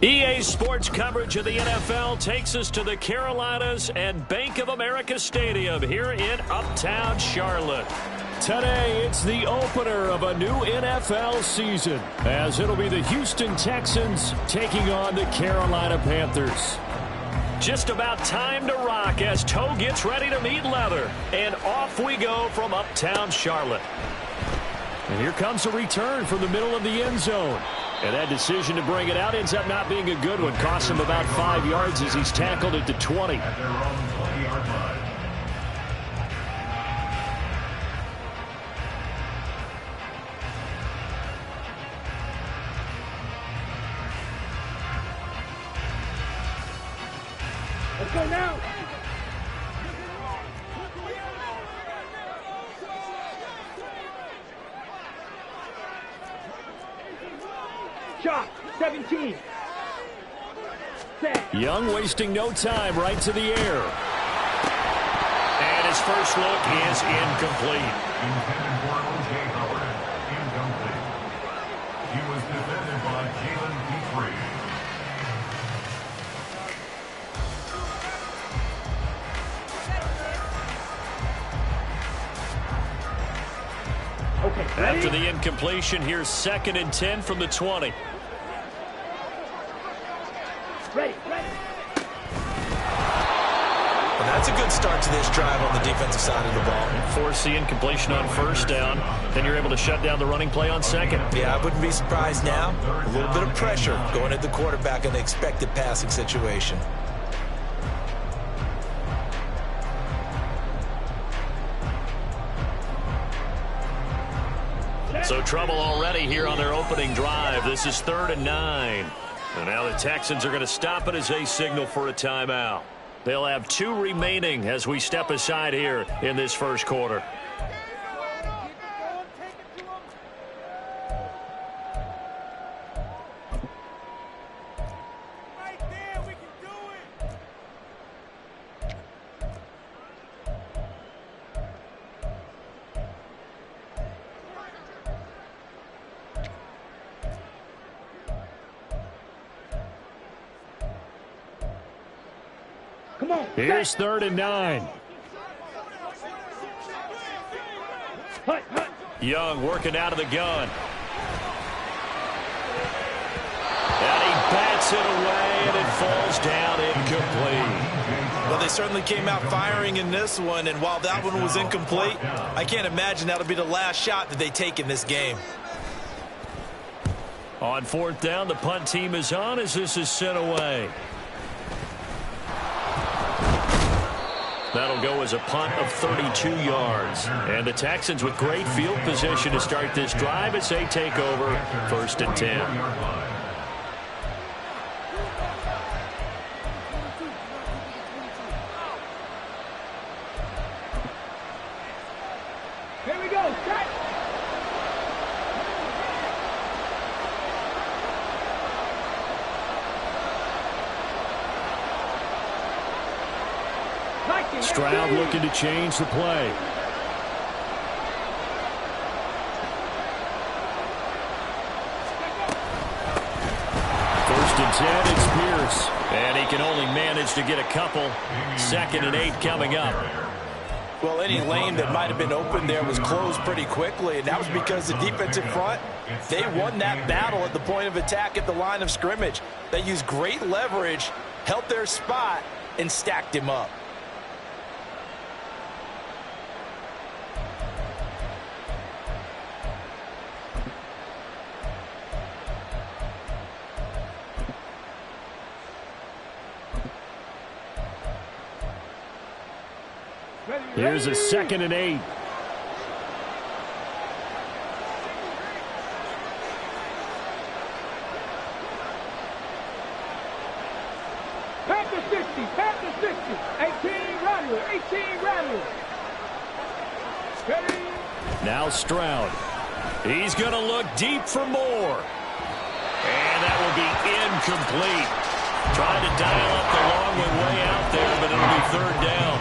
EA Sports coverage of the NFL takes us to the Carolinas and Bank of America Stadium here in Uptown Charlotte. Today, it's the opener of a new NFL season, as it'll be the Houston Texans taking on the Carolina Panthers. Just about time to rock as toe gets ready to meet leather. And off we go from Uptown Charlotte. And here comes a return from the middle of the end zone. And that decision to bring it out ends up not being a good one. Costs him about 5 yards as he's tackled at the 20. Let's go now. Shot, 17. Set. Young wasting no time, right to the air. And his first look is incomplete. Intended for O.J. Howard. Incomplete. He was defended by Jalen D4L. Okay, ready? After the incompletion, here's 2nd and 10 from the 20. Ready. Well, that's a good start to this drive on the defensive side of the ball. Force the incompletion on first down. Then you're able to shut down the running play on second. Yeah, I wouldn't be surprised now. A little bit of pressure going at the quarterback in an expected passing situation. So trouble already here on their opening drive. This is 3rd and 9. And now the Texans are going to stop it as they signal for a timeout. They'll have 2 remaining as we step aside here in this first quarter. Come on. Here's 3rd and 9. Hut. Young working out of the gun. And he bats it away, and it falls down incomplete. Well, they certainly came out firing in this one, and while that one was incomplete, I can't imagine that'll be the last shot that they take in this game. On 4th down, the punt team is on as this is sent away. That'll go as a punt of 32 yards. And the Texans with great field position to start this drive as they take over 1st and 10. Here we go. Set. Stroud looking to change the play. First and 10, it's Pierce. And he can only manage to get a couple. 2nd and 8 coming up. Well, any lane that might have been open there was closed pretty quickly, and that was because the defensive front, they won that battle at the point of attack at the line of scrimmage. They used great leverage, held their spot, and stacked him up. Here's a 2nd and 8. Panther 60. 18 Rattler. Ready. Now Stroud. He's going to look deep for more. And that will be incomplete. Trying to dial up the long way out there, but it'll be 3rd down.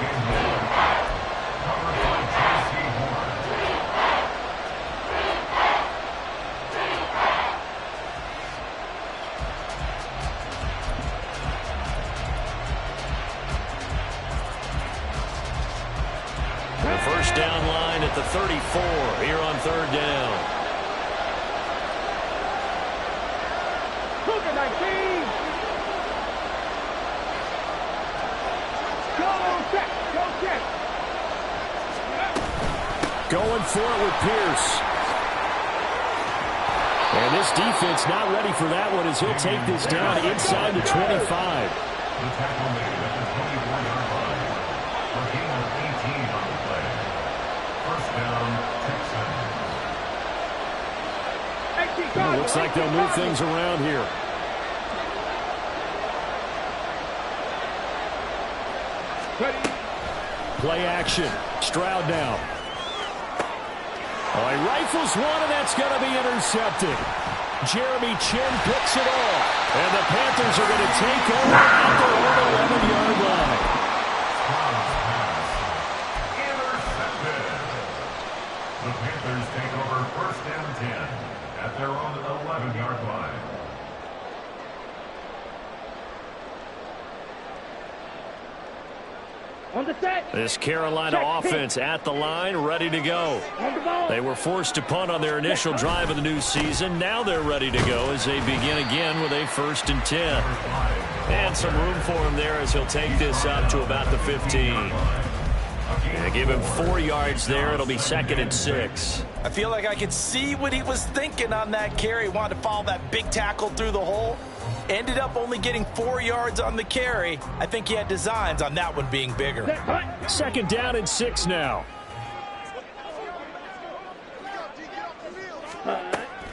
34 here on third down. Cougar 19. Go check. Go check. Going for it with Pierce. And this defense not ready for that one as he'll take this down inside the 25. The tackle made at the 24-yard line. A gain of 18 on the play. First down, Texans. Well, looks like they'll move things around here. Play action. Stroud down. Oh, he rifles one, and that's going to be intercepted. Jeremy Chin picks it off. And the Panthers are going to take over at their own 11-yard line. Intercepted. The Panthers take over first and 10 at their own 11-yard line. On the set. This Carolina offense at the line, ready to go. On the ball. They were forced to punt on their initial drive of the new season. Now they're ready to go as they begin again with a 1st and 10. And some room for him there as he'll take this up to about the 15. And give him 4 yards there. It'll be 2nd and 6. I feel like I could see what he was thinking on that carry. Wanted to follow that big tackle through the hole. Ended up only getting 4 yards on the carry. I think he had designs on that one being bigger. 2nd down and 6 now.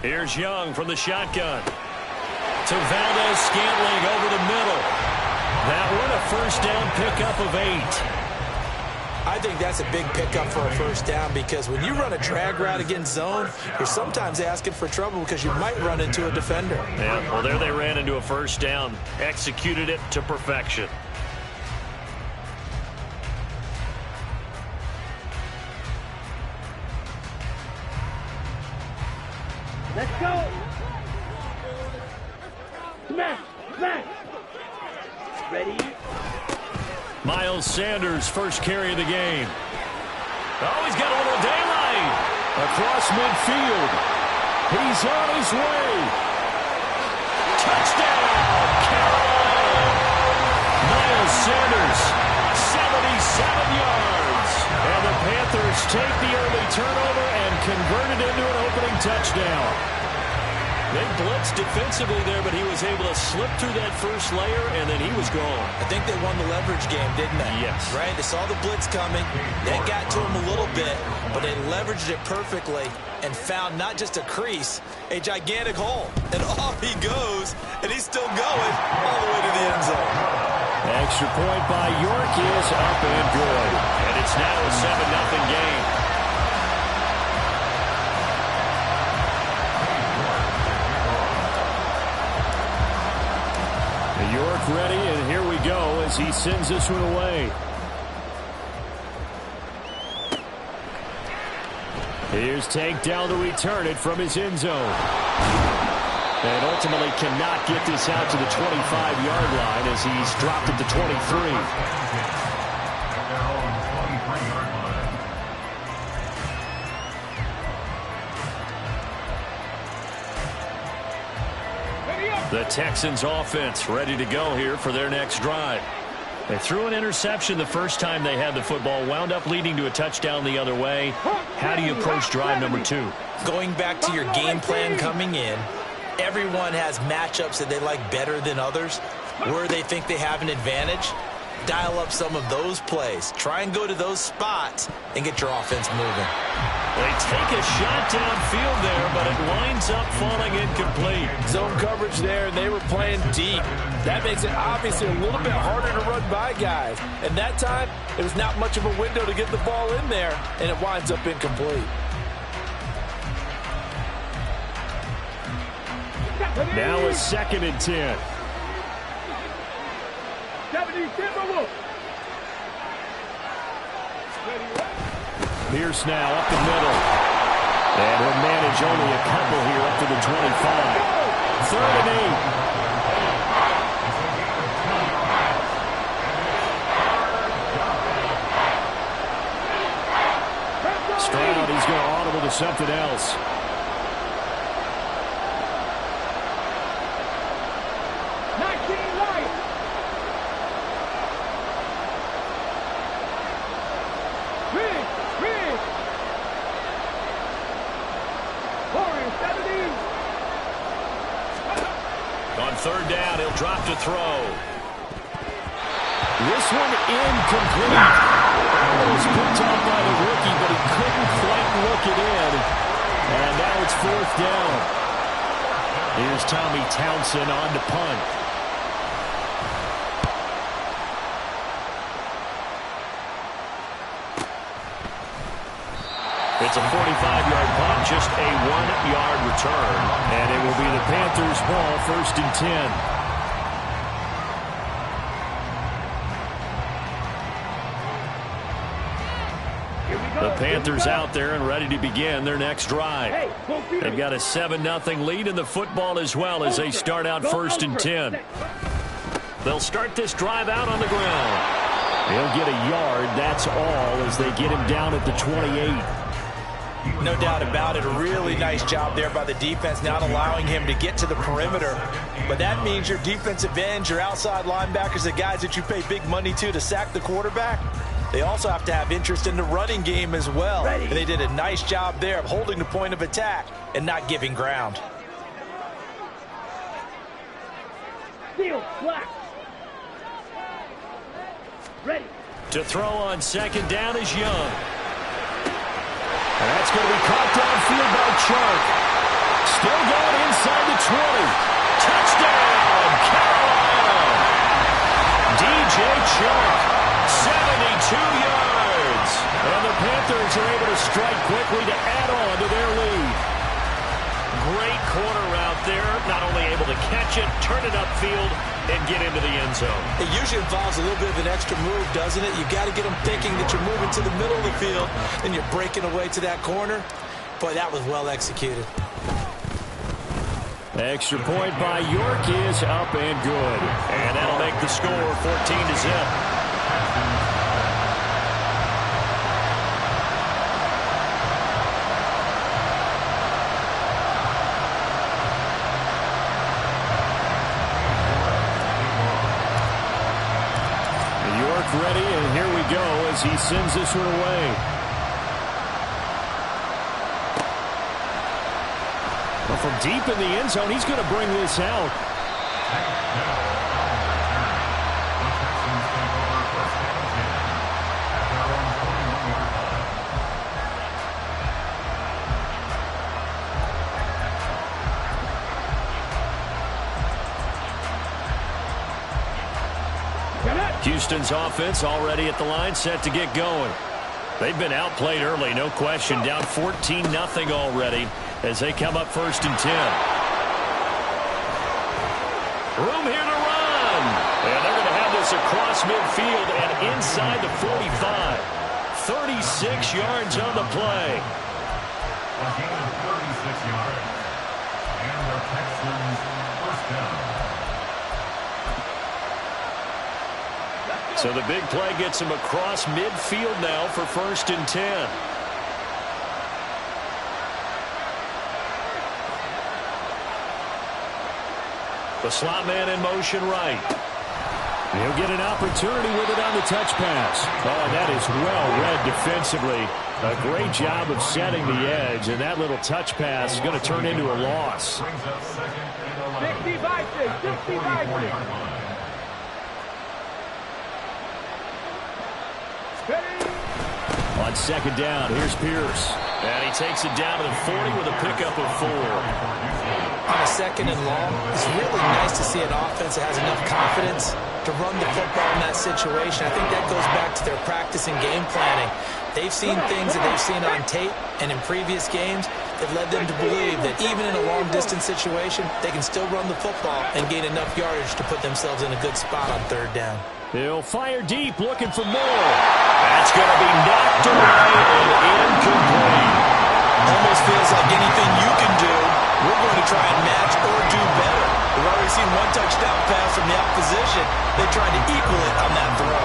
Here's Young from the shotgun. To Valdez-Scantling over the middle. That one a first down pickup of 8. I think that's a big pickup for a first down because when you run a drag route against zone, you're sometimes asking for trouble because you might run into a defender. Yeah, well, there they ran into a first down. Executed it to perfection. Let's go. Smash. Smash. Ready. Miles Sanders, first carry of the game. Oh, he's got a little daylight across midfield. He's on his way. Touchdown, Carolina. Miles Sanders, 77 yards. And the Panthers take the early turnover and convert it into an opening touchdown. They blitzed defensively there, but he was able to slip through that first layer, and then he was gone. I think they won the leverage game, didn't they? Yes. Right? They saw the blitz coming. They got to him a little bit, but they leveraged it perfectly and found not just a crease, a gigantic hole. And off he goes, and he's still going all the way to the end zone. Extra point by York is up and good. And it's now a 7-0 game. York ready, and here we go as he sends this one away. Here's Tank down to return it from his end zone. And ultimately cannot get this out to the 25-yard line as he's dropped it to 23. The Texans offense ready to go here for their next drive. They threw an interception the first time they had the football, wound up leading to a touchdown the other way. How do you approach drive number 2? Going back to your game plan coming in, everyone has matchups that they like better than others, where they think they have an advantage. Dial up some of those plays. Try and go to those spots and get your offense moving. They take a shot downfield there, but it winds up falling incomplete. Zone coverage there, and they were playing deep. That makes it obviously a little bit harder to run by guys. And that time, it was not much of a window to get the ball in there, and it winds up incomplete. Now a 2nd and 10. Pierce now up the middle. And he'll manage only a couple here up to the 25. 3rd and 8. Stroud, he's with something else. On third down, he'll drop to throw. This one incomplete. It was picked off by the rookie, but he couldn't quite look it in. And now it's fourth down. Here's Tommy Townsend on to punt. It's a 45-yard punt, just a 1-yard return. And it will be the Panthers' ball, first and 10. The Panthers out there and ready to begin their next drive. They've got a 7-0 lead in the football as well as they start out first and 10. They'll start this drive out on the ground. He'll get a yard, that's all, as they get him down at the 28. No doubt about it. A really nice job there by the defense, not allowing him to get to the perimeter. But that means your defensive ends, your outside linebackers, the guys that you pay big money to sack the quarterback, they also have to have interest in the running game as well. And they did a nice job there of holding the point of attack and not giving ground. Steal, black. Ready. To throw on second down is Young. And that's going to be caught downfield by Chark. Still going inside the 20. Touchdown, Carolina. DJ Chark, 72 yards. And the Panthers are able to strike quickly to add on to their lead. Great corner route there. Not only able to catch it, turn it upfield, and get into the end zone. It usually involves a little bit of an extra move, doesn't it? You've got to get them thinking that you're moving to the middle of the field, and you're breaking away to that corner. Boy, that was well executed. Extra point by York is up and good. And that'll make the score 14-0. Ready, and here we go as he sends this one away. Well, from deep in the end zone, he's going to bring this out. Houston's offense already at the line, set to get going. They've been outplayed early, no question. Down 14-0 already as they come up first and 10. Room here to run. And they're going to have this across midfield and inside the 45. 36 yards on the play. A gain of 36 yards. And the Texans first down. So the big play gets him across midfield now for first and 10. The slot man in motion right. He'll get an opportunity with it on the touch pass. Oh, that is well read defensively. A great job of setting the edge, and that little touch pass is going to turn into a loss. 65. On second down, here's Pierce. And he takes it down to the 40 with a pickup of 4. On a second and long, it's really nice to see an offense that has enough confidence to run the football in that situation. I think that goes back to their practice and game planning. They've seen things that they've seen on tape and in previous games that led them to believe that even in a long-distance situation, they can still run the football and gain enough yardage to put themselves in a good spot on third down. He'll fire deep, looking for more. That's going to be knocked away and incomplete. Almost feels like anything you can do, we're going to try and match or do better. We've already seen one touchdown pass from the opposition. They tried to equal it on that throw.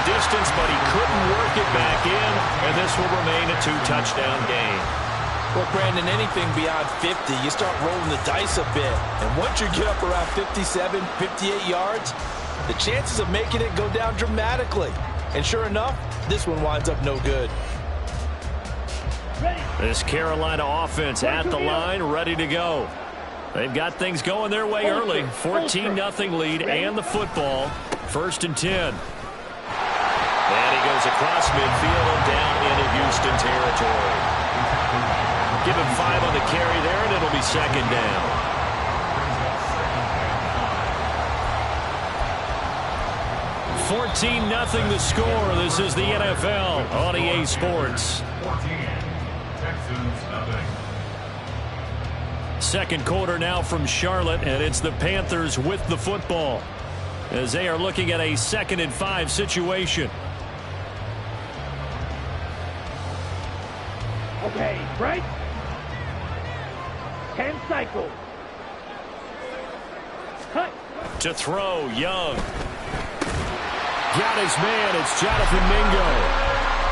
distance, but he couldn't work it back in, and this will remain a 2-touchdown game. Well, Brandon, anything beyond 50, you start rolling the dice a bit. And once you get up around 57, 58 yards, the chances of making it go down dramatically. And sure enough, this one winds up no good. This Carolina offense at the line, ready to go. They've got things going their way early. 14-0 lead and the football. 1st and 10. And he goes across midfield and down into Houston territory. Give him 5 on the carry there, and it'll be 2nd down. $14-0 the score. This is the NFL on EA Sports. 14, Texans nothing. Second quarter now from Charlotte, and it's the Panthers with the football as they are looking at a 2nd and 5 situation. Okay, right? 10 cycles. Cut. To throw, Young. Got his man, it's Jonathan Mingo.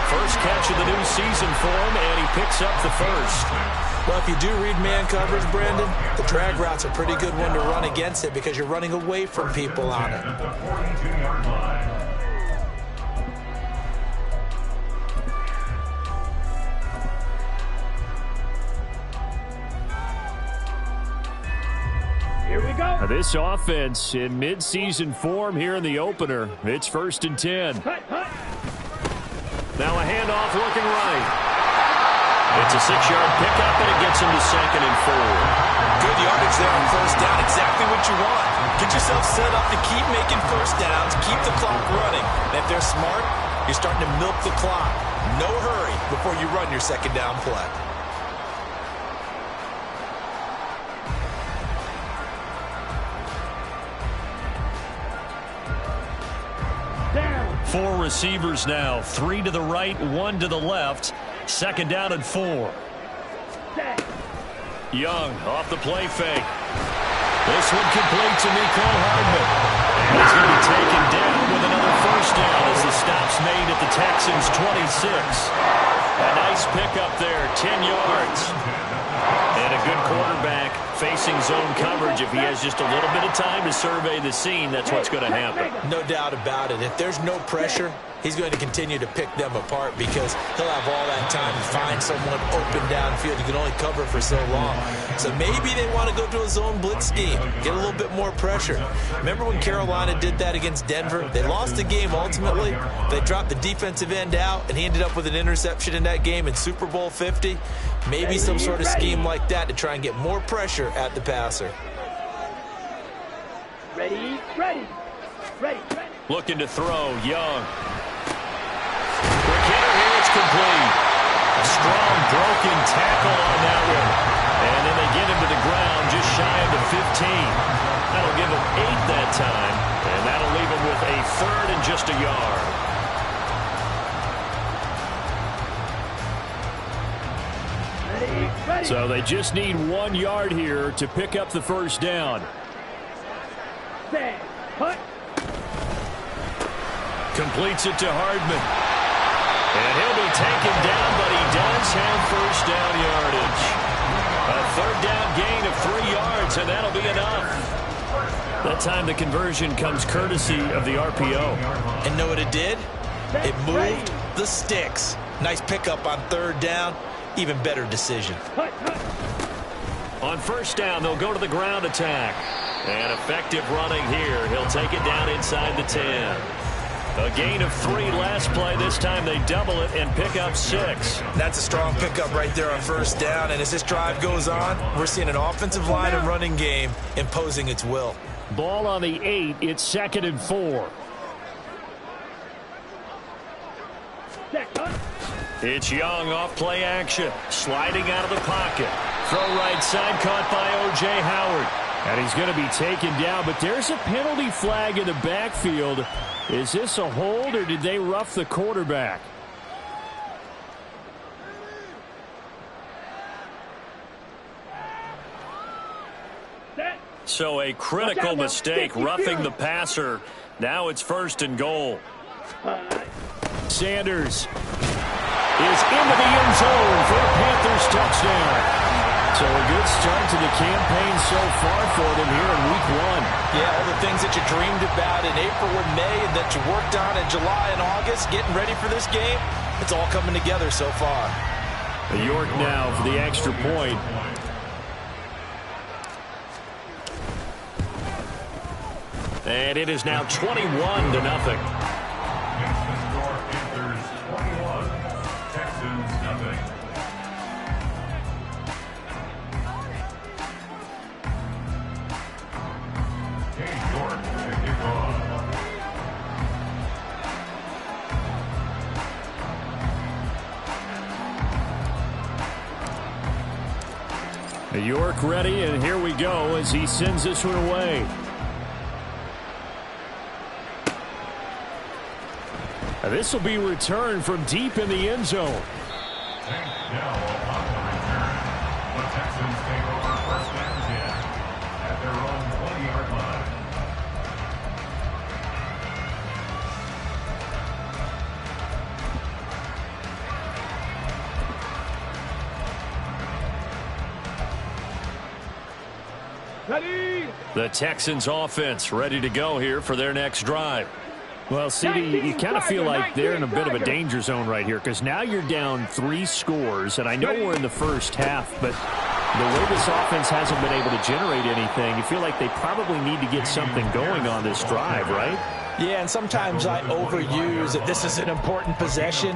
First catch of the new season for him, and he picks up the first. Well, if you do read man coverage, Brandon, the drag route's a pretty good one to run against it because you're running away from people on it. At the 42-yard line. Here we go. This offense in midseason form here in the opener. It's 1st and 10. Cut, cut. Now a handoff looking right. It's a 6-yard pickup, and it gets him to 2nd and 4. Good yardage there on 1st down. Exactly what you want. Get yourself set up to keep making 1st downs, keep the clock running. And if they're smart, you're starting to milk the clock. No hurry before you run your 2nd down play. Down. 4 receivers now, 3 to the right, 1 to the left. 2nd down and 4. Set. Young off the play fake. This one complete to Mecole Hardman. And he's going to be taken down with another 1st down as the stop's made at the Texans' 26. A nice pickup there, 10 yards. And a good quarterback facing zone coverage. If he has just a little bit of time to survey the scene, that's what's going to happen. No doubt about it. If there's no pressure, he's going to continue to pick them apart because he'll have all that time to find someone open downfield. You can only cover for so long. So maybe they want to go to a zone blitz scheme, get a little bit more pressure. Remember when Carolina did that against Denver? They lost the game ultimately. They dropped the defensive end out, and he ended up with an interception in that game in Super Bowl 50. Maybe some sort of scheme like that to try and get more pressure at the passer. Ready, ready, ready, ready. Looking to throw, Young. Quick hitter here, it's complete. A strong broken tackle on that one. And then they get him to the ground just shy of the 15. That'll give him 8 that time. And that'll leave him with a 3rd and just a yard. Ready, ready. So they just need 1 yard here to pick up the 1st down. Set. Cut. Completes it to Hardman. And he'll be taken down, but he does have 1st down yardage. A 3rd down gain of 3 yards, and that'll be enough. That time the conversion comes courtesy of the RPO. And know what it did? It moved the sticks. Nice pickup on 3rd down. Even better decision. Cut, cut. On 1st down, they'll go to the ground attack. And effective running here. He'll take it down inside the 10. A gain of 3 last play. This time they double it and pick up 6. That's a strong pickup right there on 1st down. And as this drive goes on, we're seeing an offensive line and running game imposing its will. Ball on the 8. It's 2nd and 4. Set. Cut. It's Young off play action. Sliding out of the pocket. Throw right side caught by O.J. Howard. And he's going to be taken down, but there's a penalty flag in the backfield. Is this a hold, or did they rough the quarterback? Set. So a critical mistake, roughing the passer. Now it's 1st and goal. Sanders is into the end zone for a Panthers touchdown. So a good start to the campaign so far for them here in week 1. Yeah, all the things that you dreamed about in April and May and that you worked on in July and August, getting ready for this game, it's all coming together so far. York now for the extra point. And it is now 21-0. Panthers 21, Texans nothing. York to kick off. York ready, and here we go as he sends this one away. This will be returned from deep in the end zone. Now on the return, the Texans take over first and 10 at their own 20-yard line. Ready. The Texans offense ready to go here for their next drive. Well, CD, you kind of feel like they're in a bit of a danger zone right here because now you're down 3 scores, and I know we're in the first half, but the way this offense hasn't been able to generate anything, you feel like they probably need to get something going on this drive, right? Yeah, and sometimes I overuse that this is an important possession,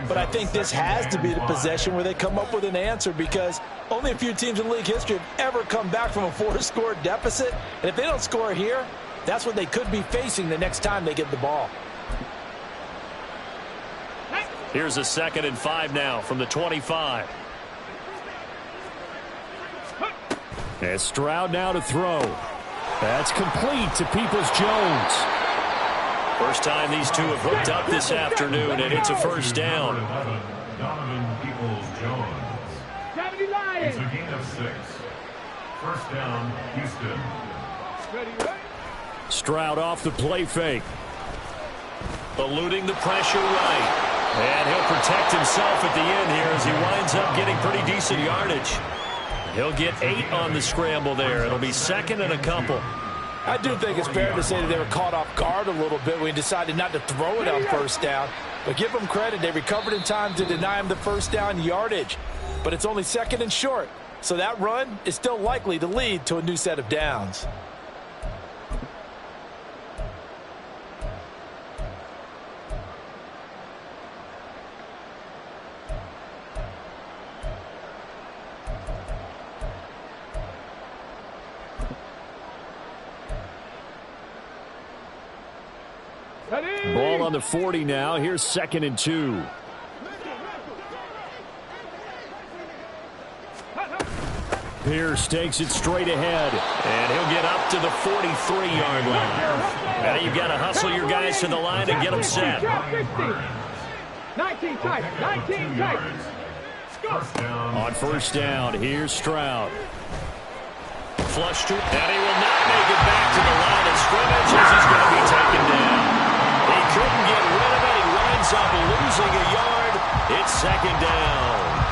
but I think this has to be the possession where they come up with an answer because only a few teams in league history have ever come back from a 4-score deficit, and if they don't score here, that's what they could be facing the next time they get the ball. Here's a 2nd and 5 now from the 25. And Stroud now to throw. That's complete to Peoples-Jones. First time these two have hooked up this afternoon, and it's a first down. Donovan Peoples-Jones. It's a gain of 6. First down, Houston. Stroud off the play fake. Eluding the pressure right. And he'll protect himself at the end here as he winds up getting pretty decent yardage. He'll get 8 on the scramble there. It'll be 2nd and a couple. I do think it's fair to say that they were caught off guard a little bit when he decided not to throw it on first down. But give them credit. They recovered in time to deny him the first down yardage. But it's only 2nd and short. So that run is still likely to lead to a new set of downs. Ball on the 40 now. Here's 2nd and 2. Pierce takes it straight ahead, and he'll get up to the 43-yard line. Now you've got to hustle your guys to the line and get them set. 19 tight, 19 tight. On first down, here's Stroud. Flush to, and he will not make it back to the line of scrimmage as he's going to be taken down. He couldn't get rid of it. He winds up losing a yard. It's 2nd down.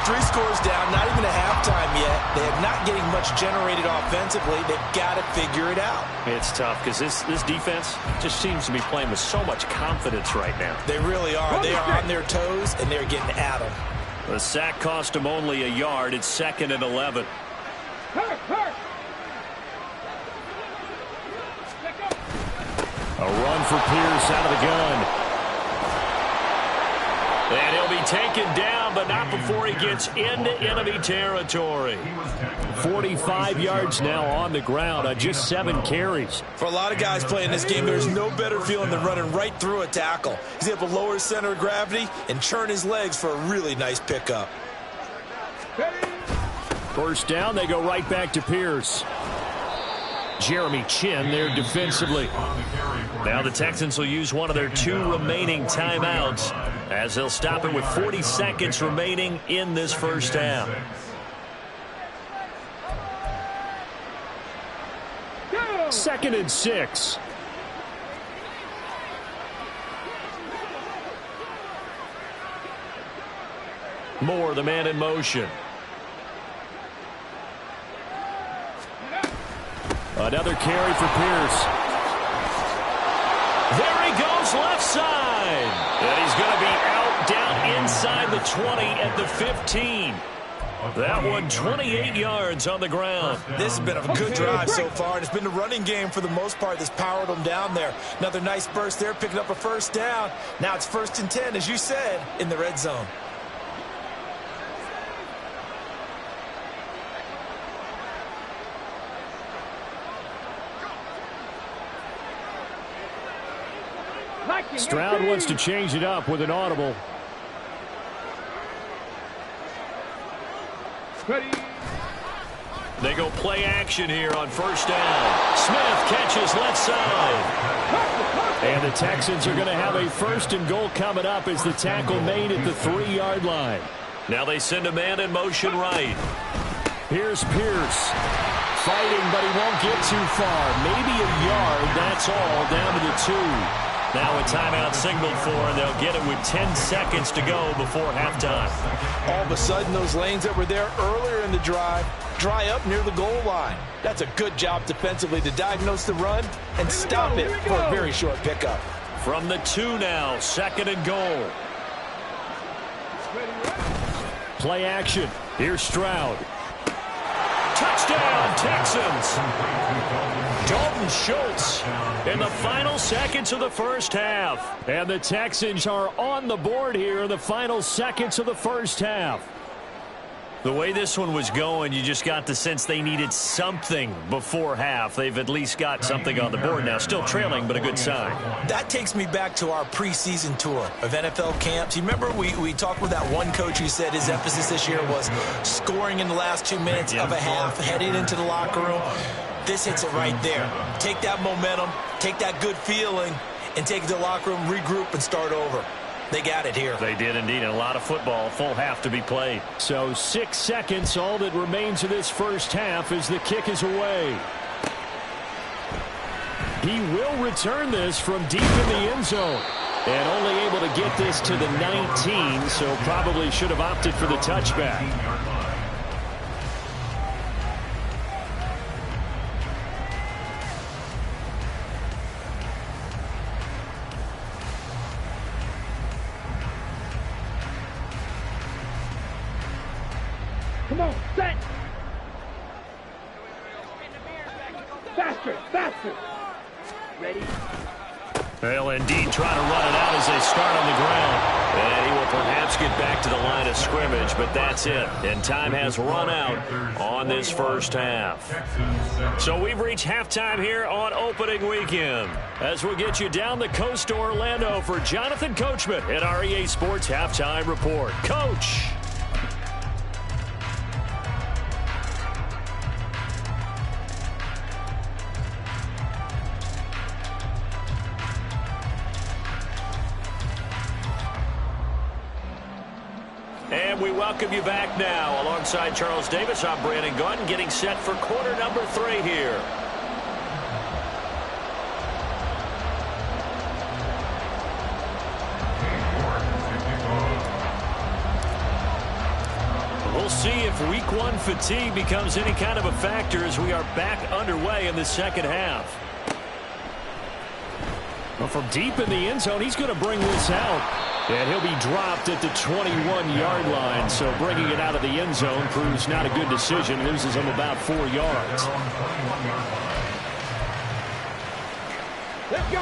3 scores down, not even a halftime yet. They are not getting much generated offensively. They've got to figure it out. It's tough because this defense just seems to be playing with so much confidence right now. They really are. They are on their toes, and they're getting at them. The sack cost him only a yard. It's 2nd and 11. A run for Pierce out of the gun. And he'll be taken down, but not before he gets into enemy territory. 45 yards now on the ground on just 7 carries. For a lot of guys playing this game, there's no better feeling than running right through a tackle. He's able to lower his center of gravity and churn his legs for a really nice pickup. First down, they go right back to Pierce. Jeremy Chin there defensively. Now the Texans will use one of their 2 remaining timeouts as they'll stop it with 40 seconds remaining in this first half. Second and 6. Moore, the man in motion. Another carry for Pierce. There he goes, left side. And he's going to be out down inside the 20 at the 15. That one 28 yards on the ground. This has been a good drive so far, and it's been the running game for the most part that's powered them down there. Another nice burst there, picking up a first down. Now it's 1st and 10, as you said, in the red zone. Stroud wants to change it up with an audible. Ready. They go play action here on 1st down. Smith catches left side. And the Texans are going to have a 1st and goal coming up as the tackle made at the 3-yard line. Now they send a man in motion right. Here's Pierce. Fighting, but he won't get too far. Maybe a yard, that's all, down to the 2. Now a timeout signaled for, and they'll get it with 10 seconds to go before halftime. All of a sudden, those lanes that were there earlier in the drive dry up near the goal line. That's a good job defensively to diagnose the run and stop it for a very short pickup. From the 2 now, 2nd and goal. Play action. Here's Stroud. Touchdown, Texans. Dalton Schultz in the final seconds of the 1st half. And the Texans are on the board here in the final seconds of the 1st half. The way this one was going, you just got the sense they needed something before half. They've at least got something on the board now. Still trailing, but a good sign. That takes me back to our preseason tour of NFL camps. You remember we talked with that one coach who said his emphasis this year was scoring in the last 2 minutes of a half, heading into the locker room. This hits it right there. Take that momentum, take that good feeling, and take it to the locker room, regroup, and start over. They got it here. They did indeed. And a lot of football, full half to be played. So 6 seconds, all that remains of this 1st half as the kick is away. He will return this from deep in the end zone. And only able to get this to the 19, so probably should have opted for the touchback. Come on, set. Faster, faster. Ready. They'll indeed try to run it out as they start on the ground. And he will perhaps get back to the line of scrimmage, but that's it. And time has run out on this 1st half. So we've reached halftime here on opening weekend. As we'll get you down the coast to Orlando for Jonathan Coachman at our EA Sports Halftime Report. Coach. And we welcome you back now. Alongside Charles Davis, I'm Brandon Gunn, getting set for quarter number 3 here. We'll see if week 1 fatigue becomes any kind of a factor as we are back underway in the 2nd half. Well, from deep in the end zone, he's going to bring this out. And he'll be dropped at the 21-yard line. So bringing it out of the end zone proves not a good decision. Loses him about 4 yards.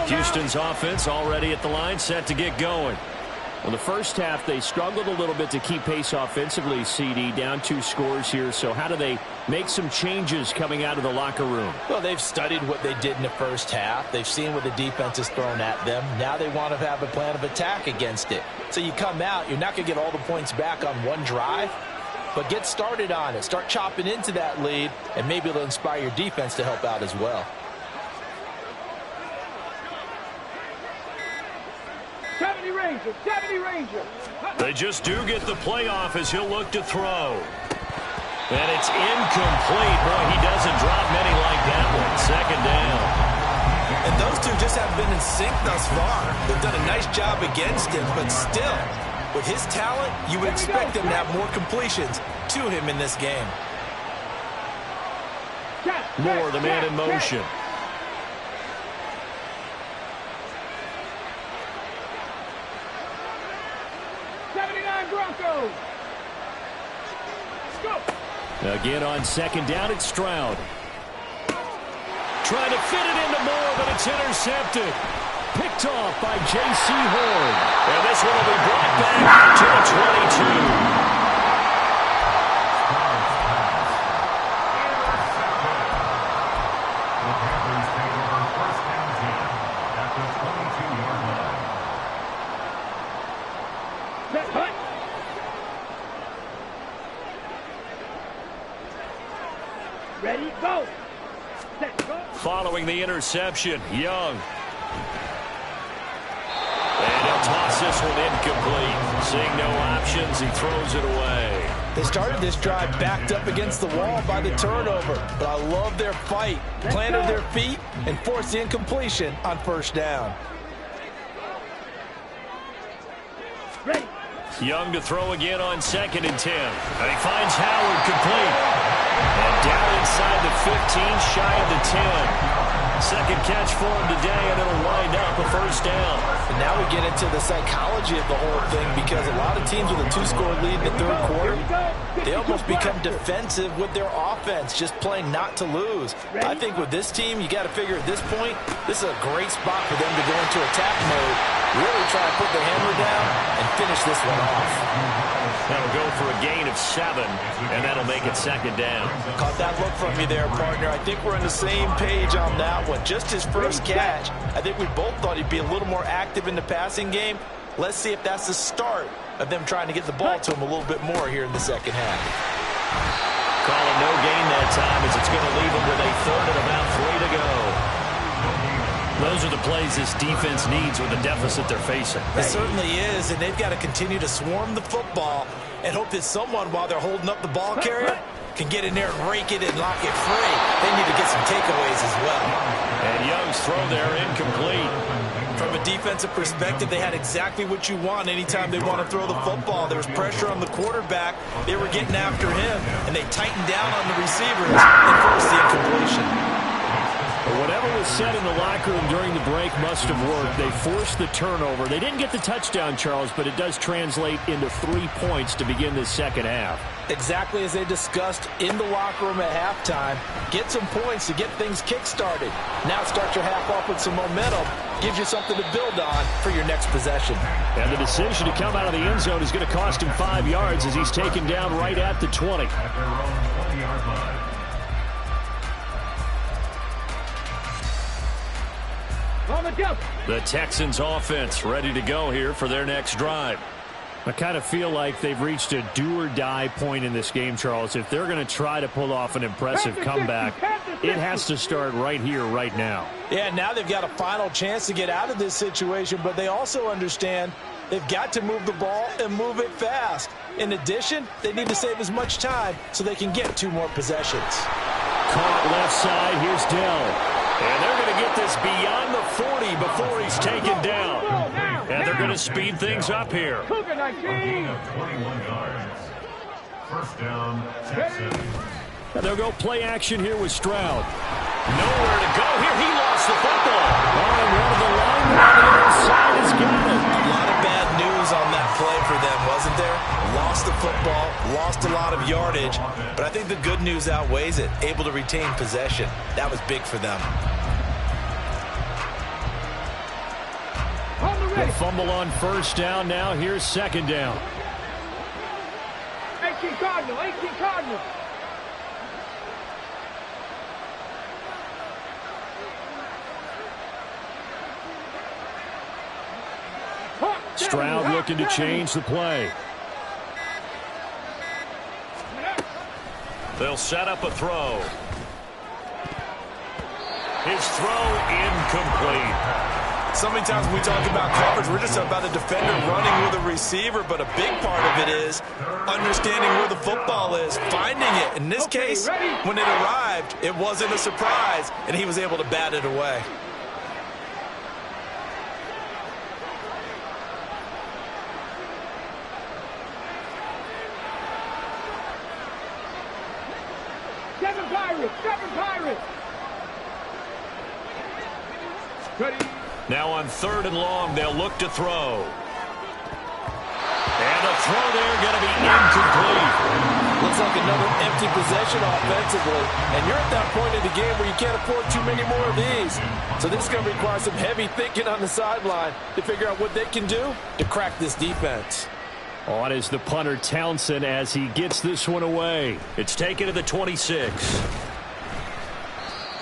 Houston's offense already at the line, set to get going. Well, the 1st half, they struggled a little bit to keep pace offensively, CD, down 2 scores here. So how do they make some changes coming out of the locker room? Well, they've studied what they did in the 1st half. They've seen what the defense has thrown at them. Now they want to have a plan of attack against it. So you come out, you're not going to get all the points back on one drive, but get started on it. Start chopping into that lead, and maybe it'll inspire your defense to help out as well. 70 Ranger, 70 Ranger. They just do get the playoff as he'll look to throw. And it's incomplete. Boy, he doesn't drop many like that one. 2nd down. And those two just haven't been in sync thus far. They've done a nice job against him, but still, With his talent, you would expect him to have more completions to him in this game. Moore, the man in motion. Broncos. Go. Again on second down, it's Stroud. Trying to fit it into Moore, but it's intercepted. Picked off by J.C. Horn. And this one will be brought back to the 22. The Panthers take over first and 10 at the 22-yard line. Set, hut. Ready, go. Set, go. Following the interception, Young. And he'll toss this one incomplete. Seeing no options, he throws it away. They started this drive backed up against the wall by the turnover, but I love their fight. Planted their feet and forced the incompletion on first down. Ready. Young to throw again on second and 10. And he finds Howard complete. And down inside the 15, shy of the 10. Second catch for him today, and it'll wind up a first down. And now we get into the psychology of the whole thing, because a lot of teams with a 2-score lead in the third quarter, they almost become defensive with their offense, just playing not to lose. I think with this team, you got to figure at this point, this is a great spot for them to go into attack mode, really try to put the hammer down and finish this one off. That'll go for a gain of 7, and that'll make it second down. Caught that look from you there, partner. I think we're on the same page on that one. Just his first catch, I think we both thought he'd be a little more active in the passing game. Let's see if that's the start of them trying to get the ball to him a little bit more here in the second half. Calling no gain that time, as it's going to leave him with a third and about 3 to go. Those are the plays this defense needs with the deficit they're facing. It certainly is, and they've got to continue to swarm the football and hope that someone, while they're holding up the ball carrier, can get in there and rake it and lock it free. They need to get some takeaways as well. And Young's throw there incomplete. From a defensive perspective, they had exactly what you want anytime they want to throw the football. There was pressure on the quarterback. They were getting after him, and they tightened down on the receivers and forced the incompletion. Whatever was said in the locker room during the break must have worked. They forced the turnover. They didn't get the touchdown, Charles, but it does translate into 3 points to begin this second half. Exactly as they discussed in the locker room at halftime. Get some points to get things kick-started. Now start your half off with some momentum. Gives you something to build on for your next possession. And the decision to come out of the end zone is going to cost him 5 yards as he's taken down right at the 20. At their own 20-yard line. On the jump. The Texans offense ready to go here for their next drive. I kind of feel like they've reached a do-or-die point in this game, Charles. If they're going to try to pull off an impressive comeback, it has to start right here, right now. Yeah, now they've got a final chance to get out of this situation, but they also understand they've got to move the ball and move it fast. In addition, they need to save as much time so they can get 2 more possessions. Caught left side, here's Dell. And they're going to get this beyond the 40 before he's taken down. And they're going to speed things up here. Cougar 19. 21 yards. First down, Texans. And they'll go play action here with Stroud. Nowhere to go here. He lost the football. Oh, and one of the linemen on the inside has got it. A lot of bad news on that play for them, wasn't there? Lost the football, lost a lot of yardage, but I think the good news outweighs it. Able to retain possession. That was big for them. The fumble on first down now. Here's second down. 18 Cardinal, 18 Cardinal. Stroud looking to change the play. They'll set up a throw. His throw incomplete. So many times when we talk about coverage, we're just about a defender running with a receiver, but a big part of it is understanding where the football is, finding it. In this case, when it arrived, it wasn't a surprise, and he was able to bat it away. Pirates! Stubborn Pirates! Ready? Now on 3rd and long, they'll look to throw. And the throw there going to be incomplete. Looks like another empty possession offensively. And you're at that point in the game where you can't afford too many more of these. So this is going to require some heavy thinking on the sideline to figure out what they can do to crack this defense. On is the punter Townsend as he gets this one away. It's taken to the 26.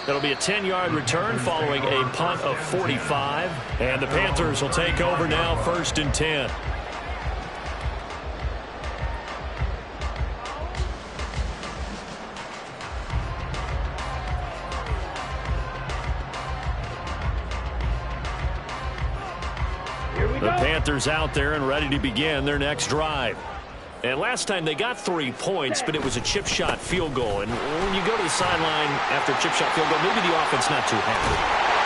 That'll be a 10-yard return following a punt of 45. And the Panthers will take over now, 1st and 10. The Panthers out there and ready to begin their next drive. And last time they got 3 points, but it was a chip shot field goal. And when you go to the sideline after a chip shot field goal, maybe the offense not too happy.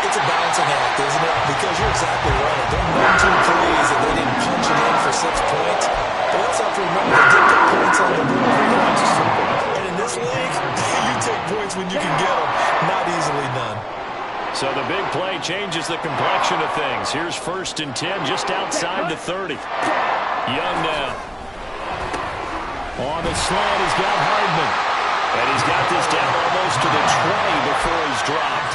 It's a balancing act, isn't it? Because you're exactly right. They're 1, 2 threes, and they didn't punch it in for 6 points. But we also have to remember they did get points on the board. And in this league, you take points when you can get them. Not easily done. So the big play changes the complexion of things. Here's 1st and 10 just outside the 30. Young now. On the slant, he's got Hardman. And he's got this down almost to the 20 before he's dropped.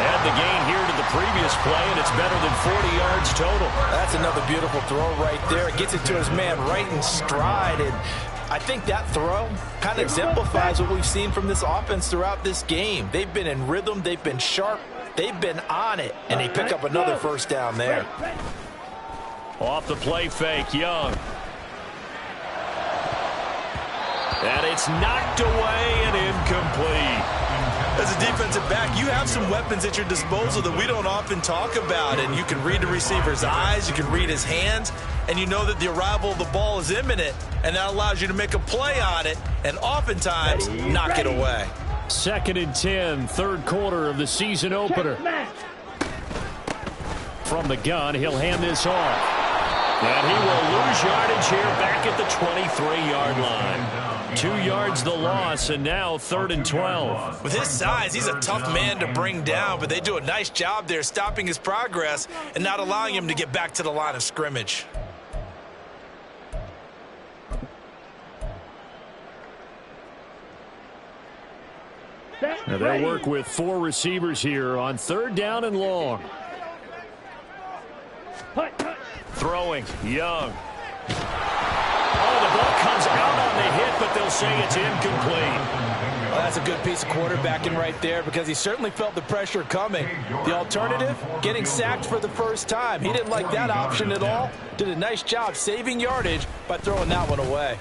Add the gain here to the previous play, and it's better than 40 yards total. That's another beautiful throw right there. It gets it to his man right in stride. And I think that throw kind of exemplifies what we've seen from this offense throughout this game. They've been in rhythm. They've been sharp. They've been on it. And they pick up another 1st down there. Off the play fake, Young. And it's knocked away and incomplete. As a defensive back, you have some weapons at your disposal that we don't often talk about. And you can read the receiver's eyes, you can read his hands, and you know that the arrival of the ball is imminent, and that allows you to make a play on it and oftentimes knock it away. 2nd and 10, 3rd quarter of the season opener. From the gun, he'll hand this off. And he will lose yardage here back at the 23-yard line. 2 yards the loss, and now 3rd and 12. With his size, he's a tough man to bring down, but they do a nice job there stopping his progress and not allowing him to get back to the line of scrimmage. Now they'll work with 4 receivers here on 3rd down and long. Throwing, Young. Oh, the ball comes out on the hit, but they'll say it's incomplete. Well, that's a good piece of quarterbacking right there because he certainly felt the pressure coming. The alternative, getting sacked for the 1st time. He didn't like that option at all. Did a nice job saving yardage by throwing that one away.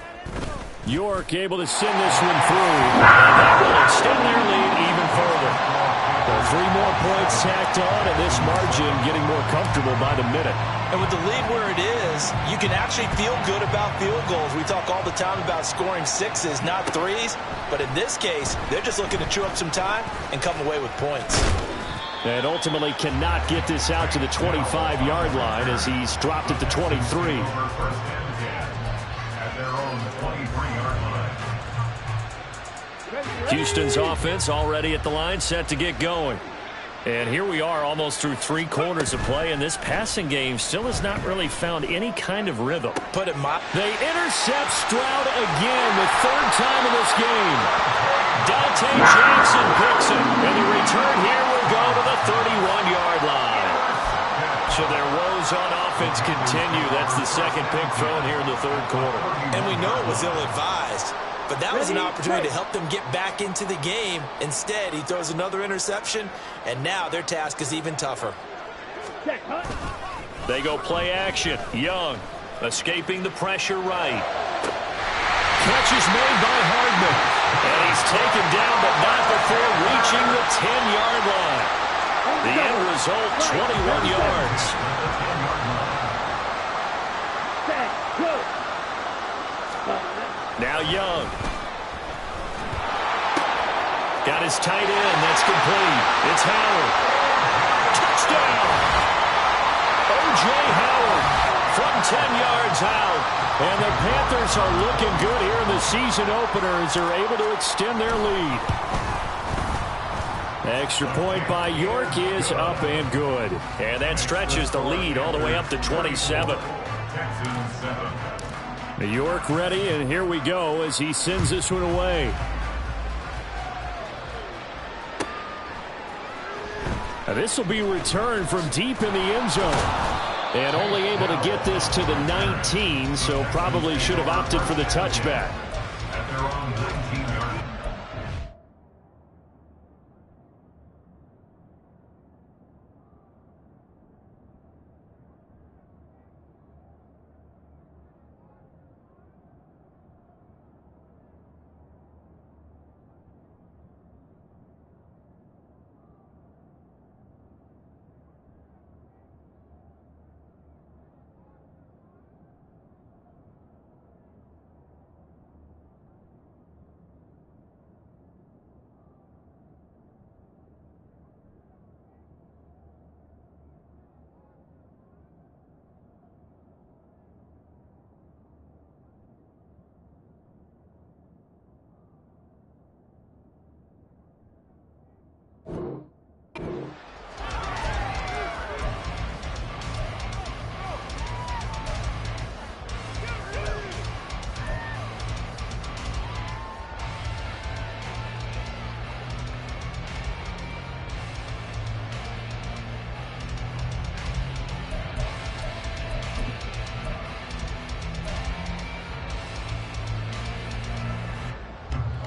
York able to send this one through, and that will extend their lead even further. Well, 3 more points tacked on, and this margin getting more comfortable by the minute. And with the lead where it is, you can actually feel good about field goals. We talk all the time about scoring 6s, not 3s. But in this case, they're just looking to chew up some time and come away with points. And ultimately cannot get this out to the 25-yard line as he's dropped at the 23. Houston's offense already at the line, set to get going. And here we are almost through 3 quarters of play, and this passing game still has not really found any kind of rhythm. Put it they intercept Stroud again, the 3rd time in this game. Dante Jackson picks it, and the return here will go to the 31-yard line. So their woes on offense continue. That's the 2nd pick thrown here in the 3rd quarter. And we know it was ill-advised. But that was an opportunity to help them get back into the game. Instead, he throws another interception, and now their task is even tougher. They go play action. Young escaping the pressure right. Catch is made by Hardman. And he's taken down, but not before reaching the 10-yard line. The end result, 21 yards. Now Young. Got his tight end. That's complete. It's Howard. Touchdown. O.J. Howard from 10 yards out. And the Panthers are looking good here in the season opener as they're able to extend their lead. Extra point by York is up and good. And that stretches the lead all the way up to 27. York ready, and here we go as he sends this one away. This will be returned from deep in the end zone. And only able to get this to the 19, so probably should have opted for the touchback. At their own 19-yard.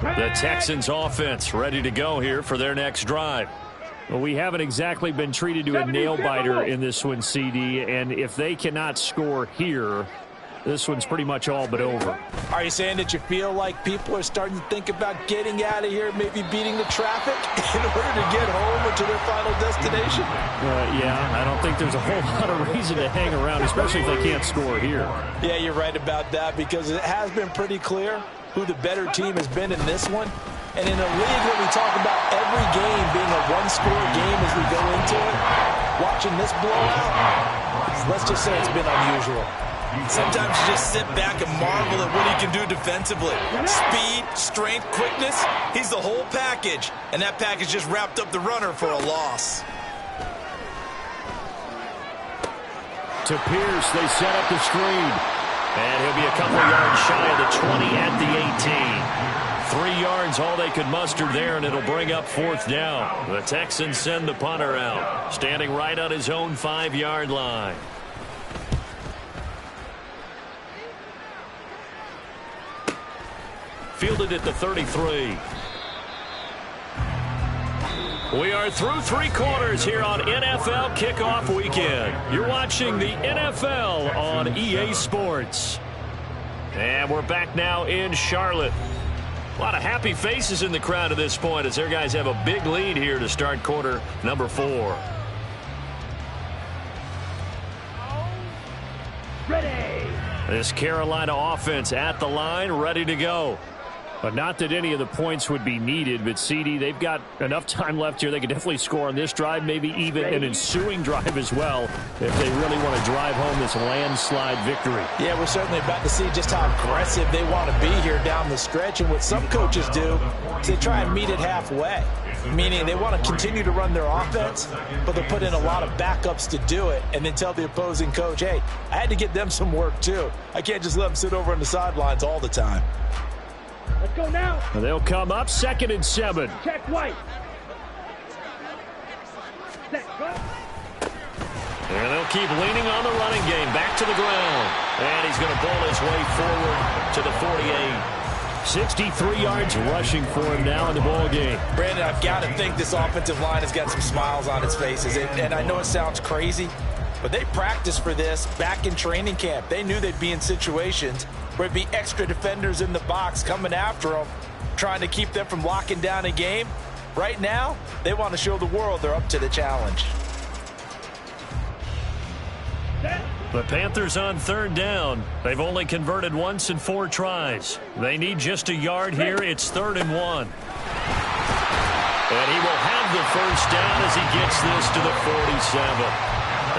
The Texans offense ready to go here for their next drive. Well, we haven't exactly been treated to a nail-biter in this one, CD, and if they cannot score here, this one's pretty much all but over. Are you saying that you feel like people are starting to think about getting out of here, maybe beating the traffic in order to get home or to their final destination? Yeah, I don't think there's a whole lot of reason to hang around, especially if they can't score here. Yeah, you're right about that, because it has been pretty clear who the better team has been in this one. And in a league where we talk about every game being a one-score game as we go into it, watching this blowout, let's just say it's been unusual. Sometimes you just sit back and marvel at what he can do defensively. Speed, strength, quickness, he's the whole package. And that package just wrapped up the runner for a loss. To Pierce, they set up the screen. And he'll be a couple yards shy of the 20 at the 18. 3 yards, all they could muster there, and it'll bring up 4th down. The Texans send the punter out, standing right on his own 5-yard line. Fielded at the 33. We are through 3 quarters here on NFL Kickoff Weekend. You're watching the NFL on EA Sports. And we're back now in Charlotte. A lot of happy faces in the crowd at this point as their guys have a big lead here to start quarter number 4. Ready. This Carolina offense at the line, ready to go. But not that any of the points would be needed, but CD, they've got enough time left here. They could definitely score on this drive, maybe even an ensuing drive as well, if they really want to drive home this landslide victory. Yeah, we're certainly about to see just how aggressive they want to be here down the stretch. And what some coaches do is they try and meet it halfway, meaning they want to continue to run their offense, but they'll put in a lot of backups to do it and then tell the opposing coach, hey, I had to get them some work too. I can't just let them sit over on the sidelines all the time. Let's go now. They'll come up 2nd and 7. Check White. Set, go. And they'll keep leaning on the running game. Back to the ground. And he's going to bowl his way forward to the 48. 63 yards rushing for him now in the ball game. Brandon, I've got to think this offensive line has got some smiles on its faces. And I know it sounds crazy, but they practiced for this back in training camp. They knew they'd be in situations where it'd be extra defenders in the box coming after them, trying to keep them from locking down a game. Right now, they want to show the world they're up to the challenge. The Panthers on 3rd down. They've only converted once in 4 tries. They need just a yard here. It's 3rd and 1. And he will have the 1st down as he gets this to the 47.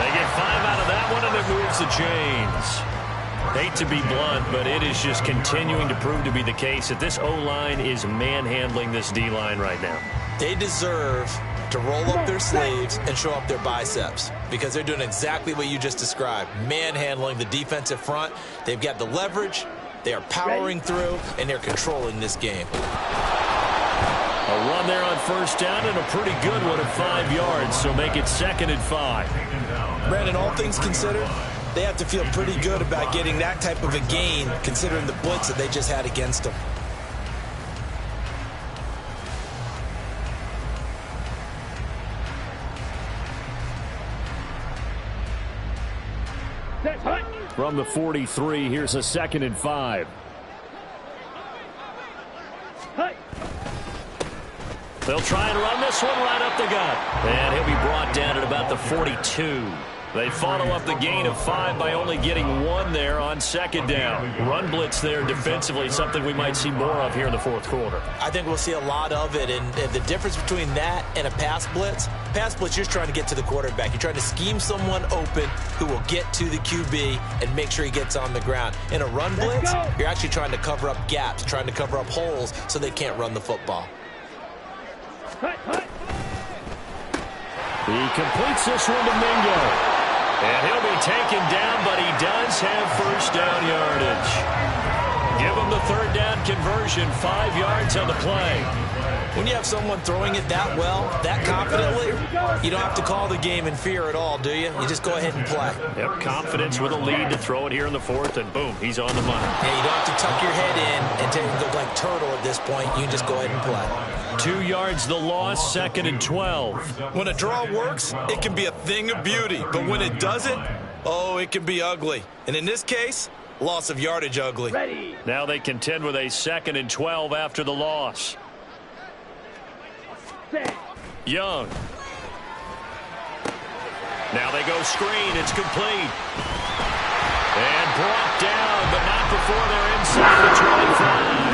They get 5 out of that one, and it moves the chains. Hate to be blunt, but it is just continuing to prove to be the case that this O-line is manhandling this D-line right now. They deserve to roll up their sleeves and show up their biceps, because they're doing exactly what you just described, manhandling the defensive front. They've got the leverage, they are powering through, and they're controlling this game. A run there on first down, and a pretty good one at 5 yards, so make it 2nd and 5. Brandon, all things considered, they have to feel pretty good about getting that type of a gain, considering the blitz that they just had against them. From the 43, here's a 2nd and 5. They'll try and run this one right up the gut. And he'll be brought down at about the 42. They follow up the gain of 5 by only getting 1 there on 2nd down. Run blitz there defensively, something we might see more of here in the 4th quarter. I think we'll see a lot of it, and the difference between that and a pass blitz, you're just trying to get to the quarterback. You're trying to scheme someone open who will get to the QB and make sure he gets on the ground. In a run blitz, you're actually trying to cover up gaps, trying to cover up holes so they can't run the football. He completes this one to Mingo. And he'll be taken down, but he does have first down yardage. Give him the 3rd down conversion, 5 yards on the play. When you have someone throwing it that well, that confidently, you don't have to call the game in fear at all, do you? You just go ahead and play. Yep, confidence with a lead to throw it here in the 4th, and boom, he's on the money. Yeah, you don't have to tuck your head in and go like turtle at this point. You can just go ahead and play. 2 yards the loss, 2nd and 12. When a draw works, it can be a thing of beauty. But when it doesn't, oh, it can be ugly. And in this case, loss of yardage ugly. Ready. Now they contend with a 2nd and 12 after the loss. Young. Now they go screen. It's complete. And brought down, but not before they're inside the 25.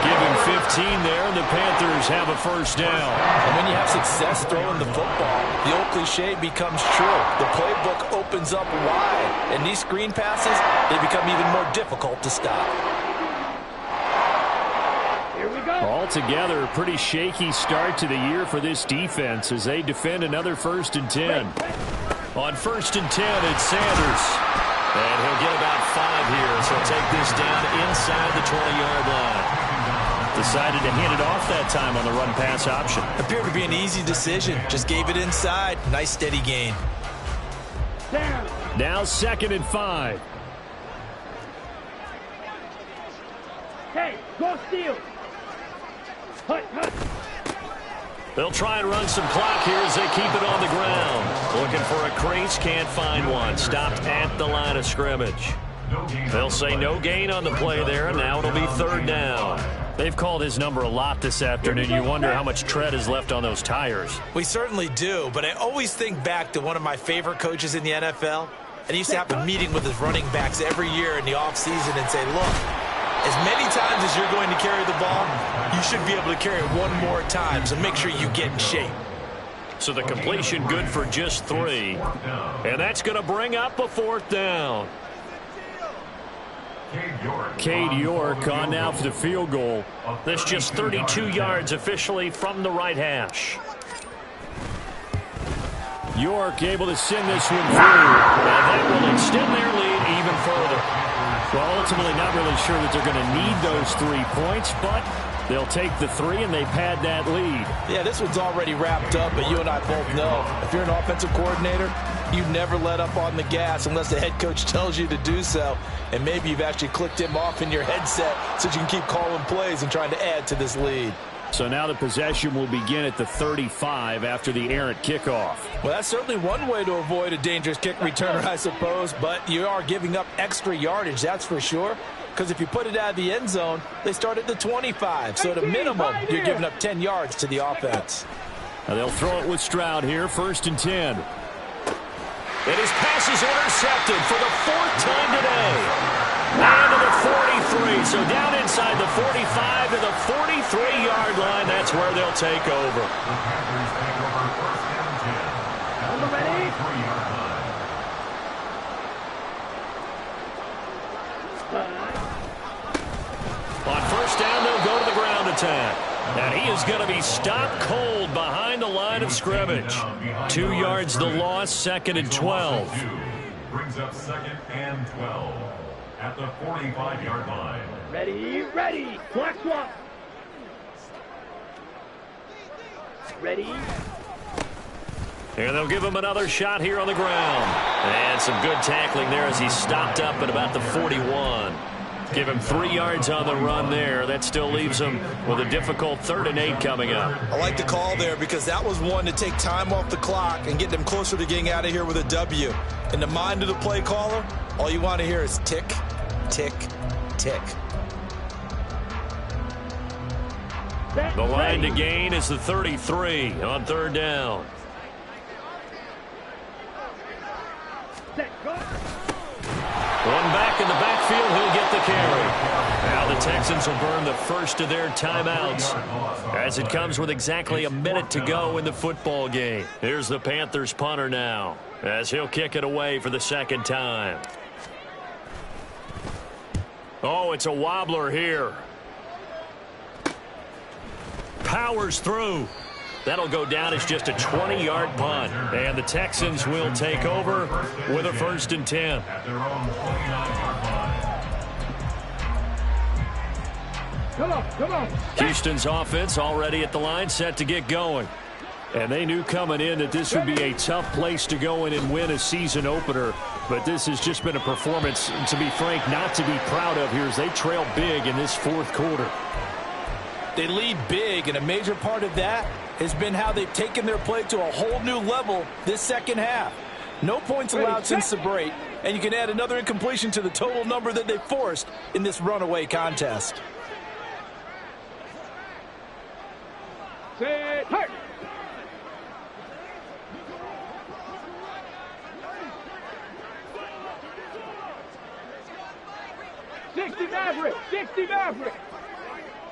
Give him 15 there, and the Panthers have a first down. And when you have success throwing the football, the old cliche becomes true. The playbook opens up wide, and these screen passes, they become even more difficult to stop. Here we go. Altogether, a pretty shaky start to the year for this defense as they defend another 1st and 10. On 1st and 10, it's Sanders. And he'll get about 5 here, so take this down inside the 20-yard line. Decided to hand it off that time on the run-pass option. Appeared to be an easy decision. Just gave it inside. Nice steady gain. Down. Now 2nd and 5. Hey, go steal. Hut. They'll try and run some clock here as they keep it on the ground. Looking for a crease, can't find one. Stopped at the line of scrimmage. They'll say no gain on the play there, and now it'll be 3rd down. They've called his number a lot this afternoon. You wonder how much tread is left on those tires. We certainly do, but I always think back to one of my favorite coaches in the NFL. And he used to have a meeting with his running backs every year in the offseason and say, look, as many times as you're going to carry the ball, you should be able to carry it one more time, so make sure you get in shape. So the completion good for just 3. And that's going to bring up a 4th down. Cade York on now for the field goal. This just 32 yards officially from the right hash. York able to send this one through. And that will extend their lead even further. Well, ultimately not really sure that they're going to need those 3 points, but they'll take the 3 and they've had that lead. Yeah, this one's already wrapped up, but you and I both know if you're an offensive coordinator, you never let up on the gas unless the head coach tells you to do so. And maybe you've actually clicked him off in your headset so you can keep calling plays and trying to add to this lead. So now the possession will begin at the 35 after the errant kickoff. Well, that's certainly one way to avoid a dangerous kick returner, I suppose, but you are giving up extra yardage, that's for sure. Because if you put it out of the end zone, they start at the 25. So at a minimum, you're giving up 10 yards to the offense. Now they'll throw it with Stroud here, 1st and 10. And his pass is intercepted for the 4th time today. And to the 43. So down inside the 45 to the 43-yard line. That's where they'll take over. Ready? On 1st down, they'll go to the ground attack. And he is going to be stopped cold behind the line of scrimmage. 2 yards the loss, 2nd and 12. Brings up 2nd and 12 at the 45-yard line. Ready, ready. Clock swap. Ready. And they'll give him another shot here on the ground. And some good tackling there as he stopped up at about the 41. Give him 3 yards on the run there. That still leaves him with a difficult 3rd and 8 coming up. I like the call there because that was one to take time off the clock and get them closer to getting out of here with a W. In the mind of the play caller, all you want to hear is tick, tick, tick. The line to gain is the 33 on 3rd down. One back in the backfield, he'll get the carry. Now the Texans will burn the first of their timeouts as it comes with exactly a minute to go in the football game. Here's the Panthers punter now as he'll kick it away for the 2nd time. Oh, it's a wobbler here. Powers through. That'll go down as just a 20-yard punt. And the Texans will take over with a 1st and 10. At their own 29-yard line. Come on, come on. Houston's offense already at the line, set to get going. And they knew coming in that this would be a tough place to go in and win a season opener. But this has just been a performance, to be frank, not to be proud of here as they trail big in this 4th quarter. They lead big, and a major part of that has been how they've taken their play to a whole new level this 2nd half. No points allowed since the break, and you can add another incompletion to the total number that they forced in this runaway contest. Set, hurt. '60 Maverick, 60 Maverick.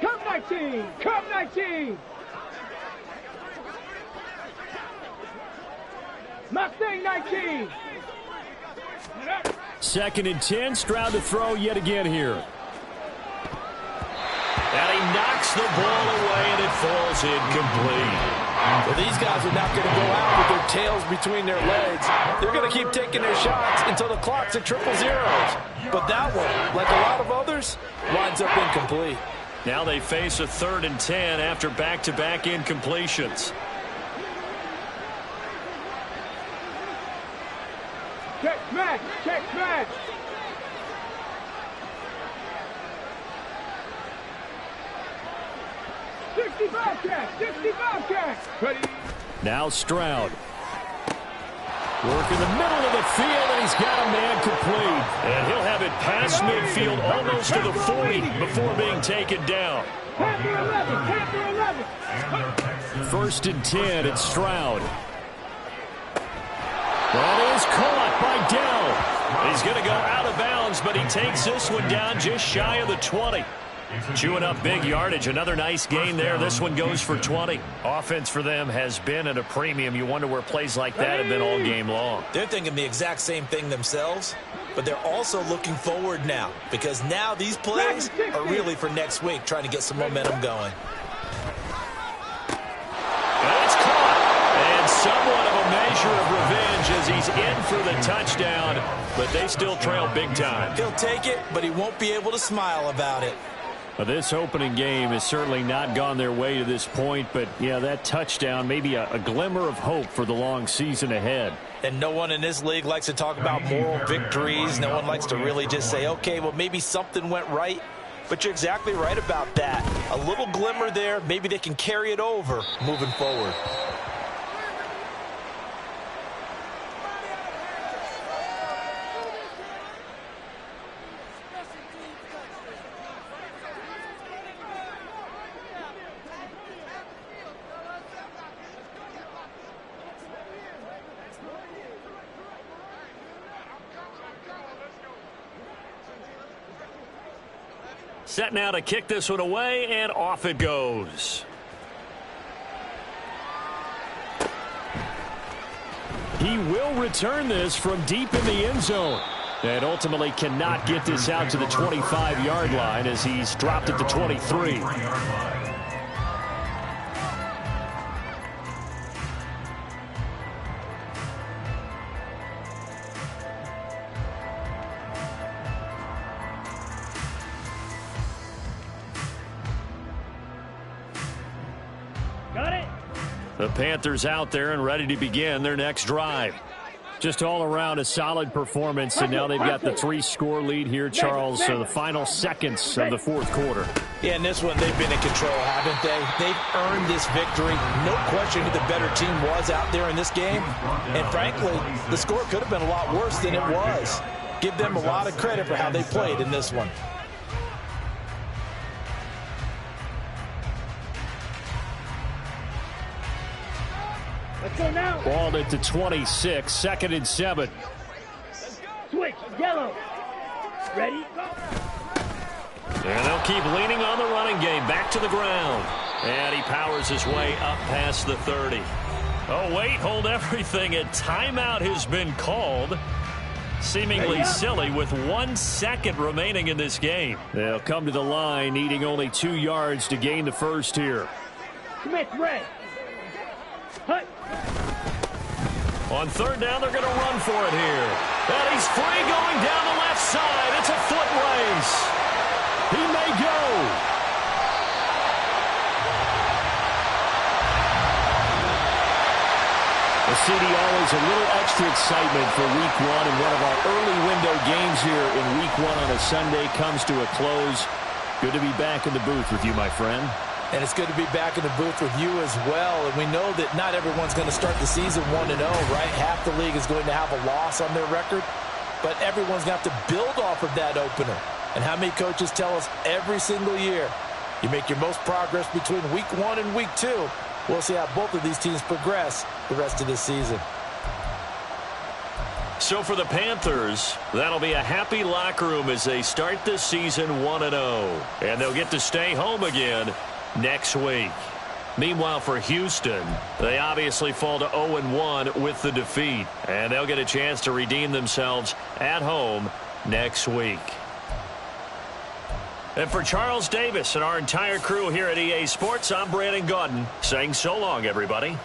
Come 19, come 19. Mustang 19. 2nd and 10, Stroud to throw yet again here. And he knocks the ball away, and it falls incomplete. Well, these guys are not going to go out with their tails between their legs. They're going to keep taking their shots until the clock's at 000. But that one, like a lot of others, winds up incomplete. Now they face a 3rd and 10 after back-to-back incompletions. Check smash, check smash. '65 catch. Ready. Now Stroud. Work in the middle of the field, and he's got a man complete. And he'll have it past midfield almost to the 40 before being taken down. Panther 11, Panther 11. 1st and 10, it's Stroud. That is caught by Dell. He's going to go out of bounds, but he takes this one down just shy of the 20. Chewing up big yardage. Another nice gain there. This one goes for 20. Offense for them has been at a premium. You wonder where plays like that have been all game long. They're thinking the exact same thing themselves, but they're also looking forward now because now these plays are really for next week, trying to get some momentum going. And it's caught. And somewhat of a measure of revenge as he's in for the touchdown, but they still trail big time. He'll take it, but he won't be able to smile about it. This opening game has certainly not gone their way to this point, but, yeah, that touchdown, maybe a glimmer of hope for the long season ahead. And no one in this league likes to talk about moral victories. No one likes to really just say, okay, well, maybe something went right. But you're exactly right about that. A little glimmer there. Maybe they can carry it over moving forward. Set now to kick this one away, and off it goes. He will return this from deep in the end zone. And ultimately cannot get this out to the 25-yard line as he's dropped at the 23. The Panthers out there and ready to begin their next drive. Just all around a solid performance, and now they've got the 3-score lead here, Charles, so the final seconds of the fourth quarter. Yeah, in this one, they've been in control, haven't they? They've earned this victory. No question who the better team was out there in this game. And frankly, the score could have been a lot worse than it was. Give them a lot of credit for how they played in this one. Let's go now. Balled it to 26, 2nd and 7. Switch, yellow. Ready, go. And they'll keep leaning on the running game. Back to the ground. And he powers his way up past the 30. Oh, wait, hold everything. A timeout has been called. Seemingly silly with 1 second remaining in this game. They'll come to the line, needing only 2 yards to gain the first here. Smith, red. Hut. On 3rd down, they're going to run for it here. And he's free going down the left side. It's a foot race. He may go. The CD always a little extra excitement for week 1, and one of our early window games here in week 1 on a Sunday comes to a close. Good to be back in the booth with you, my friend. And it's good to be back in the booth with you as well. And we know that not everyone's going to start the season 1-0, right? Half the league is going to have a loss on their record. But everyone's going to have to build off of that opener. And how many coaches tell us every single year, you make your most progress between week 1 and week 2. We'll see how both of these teams progress the rest of this season. So for the Panthers, that'll be a happy locker room as they start this season 1-0. And they'll get to stay home again next week. Meanwhile, for Houston, they obviously fall to 0-1 with the defeat, and they'll get a chance to redeem themselves at home next week. And for Charles Davis and our entire crew here at EA Sports, I'm Brandon Gaudin saying so long, everybody.